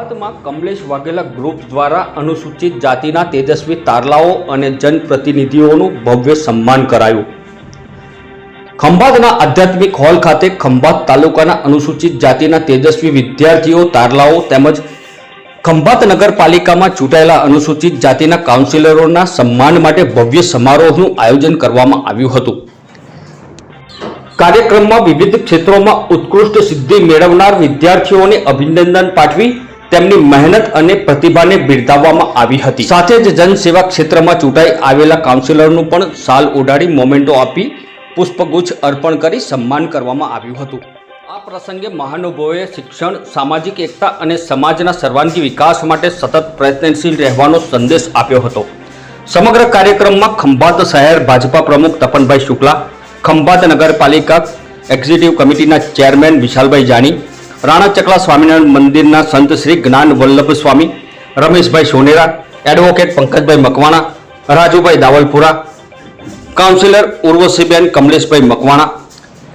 ખંભાતમાં Kamlesh Vaghela group દ્વારા અનુસૂચિત જાતિના તેજસ્વી તારલાઓ અને જનપ્રતિનિધિઓનું ભવ્ય સન્માન કરાયું। ખંભાતના આધ્યાત્મિક હોલ ખાતે ખંભાત તાલુકાના અનુસૂચિત જાતિના તેજસ્વી વિદ્યાર્થીઓ, તારલાઓ તેમજ ખંભાત નગરપાલિકામાં ચૂંટાયેલા અનુસૂચિત જાતિના કાઉન્સિલરોના સન્માન માટે ભવ્ય સમારોહનું આયોજન કરવામાં આવ્યું હતું। કાર્યક્રમમાં વિવિધ ક્ષેત્રોમાં ઉત્કૃષ્ટ સિદ્ધિ મેળવનાર વિદ્યાર્થીઓને અભિનંદન પાઠવી તેમની મહેનત અને પ્રતિભાને બિરદાવવામાં આવી હતી। સાથે જ જનસેવા ક્ષેત્રમાં ચૂંટાઈ આવેલા કાઉન્સિલરનું પણ શાલ ઉડાડી મોમેન્ટો આપી પુષ્પગુચ્છ અર્પણ કરી સન્માન કરવામાં આવ્યું હતું। આ પ્રસંગે મહાનુભાવોએ શિક્ષણ, સામાજિક એકતા અને સમાજના સર્વાંગી વિકાસ માટે સતત પ્રયત્નશીલ રહેવાનો સંદેશ આપ્યો હતો। સમગ્ર કાર્યક્રમમાં ખંભાત શહેર ભાજપા પ્રમુખ તપનભાઈ શુક્લા, ખંભાત નગરપાલિકા એક્ઝિક્યુટિવ કમિટીના ચેરમેન વિશાલભાઈ જાની, રાણા ચકલા સ્વામિનારાયણ મંદિરના સંત શ્રી જ્ઞાન વલ્લભ સ્વામી, રમેશભાઈ સોનેરા, એડવોકેટ પંકજભાઈ મકવાણા, રાજુભાઈ દાવલપુરા, કાઉન્સિલર ઉર્વશીબેન કમલેશભાઈ મકવાણા,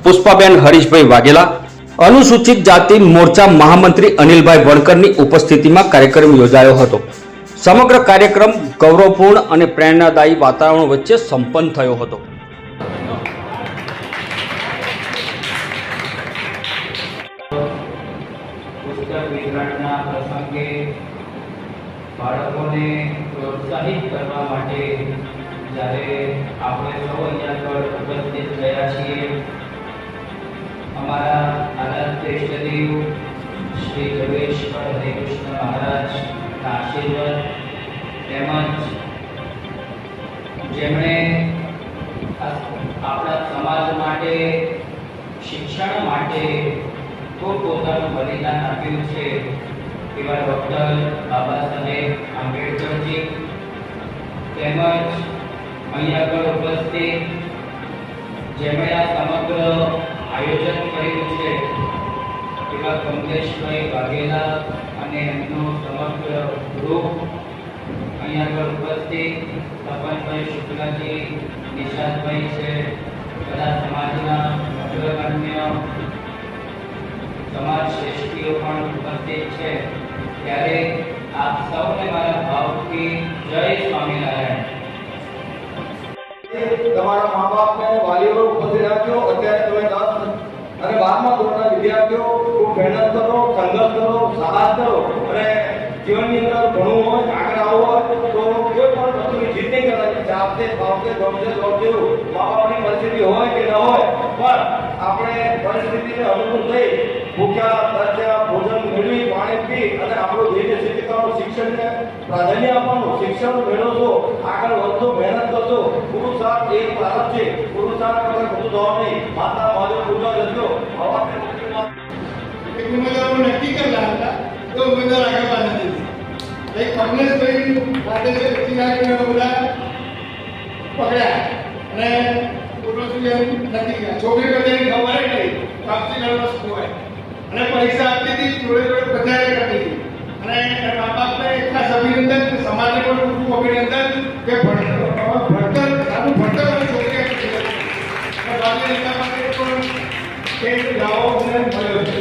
પુષ્પાબેન હરીશભાઈ વાઘેલા, અનુસૂચિત જાતિ મોરચા મહામંત્રી અનિલભાઈ વણકરની ઉપસ્થિતિમાં કાર્યક્રમ યોજાયો હતો। સમગ્ર કાર્યક્રમ ગૌરવપૂર્ણ અને પ્રેરણાદાયી વાતાવરણ વચ્ચે સંપન્ન થયો હતો। વિતરણના પ્રસંગે બાળકોને પ્રોત્સાહિત કરવા માટે જ્યારે આપણે સૌ અહીંયા પર ઉપસ્થિત થયા છીએ, અમારા આરાધ્ય ઇષ્ટદેવ શ્રી યોગેશ્વર હરિકૃષ્ણ મહારાજના આશીર્વાદ તેમજ જેમણે આપણા સમાજ માટે, શિક્ષણ માટે પોતાનું બલિદાન આપ્યું છે એવા ડૉક્ટર બાબા સાહેબ આંબેડકરજી તેમજ અહીંયા આગળ ઉપસ્થિત જેમણે આ સમગ્ર આયોજન કર્યું છે એવા કમલેશભાઈ વાઘેલા અને એમનો સમગ્ર ગ્રુપ, અહીંયા આગળ ઉપસ્થિત તપનભાઈ શુક્લાજી, નિશાંતભાઈ છે, બધા સમાજના અગ્રગણ્ય સમાજ શ્રેષ્ઠીઓ પણ ઉપસ્થિત છે। ત્યારે આપ સૌને મારા ભાવથી જય સ્વામિનારાયણ। તમારા મા બાપને, વાલીઓ ઉપસ્થિત રાખજો। અત્યારે તમે 10 અને 12મા ધોરણના વિદ્યાર્થીઓ ખૂબ મહેનત કરો, સંઘર્ષ કરો, સાહસ કરો અને જીવનની અંદર ભણવું હોય, આગળ આવવું હોય તો કોઈ પણ વસ્તુની જીત નહીં કરવાની। જાતે ભાવતે ગમતે દોડવું, મા બાપની પરિસ્થિતિ હોય કે ન હોય પણ આપણે પરિસ્થિતિને અનુકૂળ થઈ ભૂખ્યા તરસ્યા ભોજન મેળવી, પાણી પી અને આપણું ધૈર્ય શીખવાનું, શિક્ષણને પ્રાધાન્ય આપવાનું, શિક્ષણ મેળવશો, આગળ વધશો, મહેનત કરશો। પુરુષાર્થ એક પ્રારંભ છે, પુરુષાર્થ વગર બધું થવા નહીં। માતા મહાદેવ પૂજા કરજો। ઉમેદવારો નક્કી કરેલા હતા તો ઉમેદવાર આગળ પાડે નથી। એક કમલેશભાઈ સાથે જે ચિરાગીને બધા પકડ્યા અને પૂર્વસૂચન નથી ગયા। છોકરી બધાને ખબર નહીં કાઉન્સિલરનો શું હોય અને પરીક્ષા આપતી હતી, જોડે જોડે પ્રચાર કરતી હતી અને મા બાપને એક ખાસ અભિનંદન, સમાજને પણ ખૂબ અભિનંદન કે ભણતર સારું ભણતર અને છોકરી આપી છે। ભારતીય જનતા પાર્ટી પણ એક લાવો મળ્યો છે।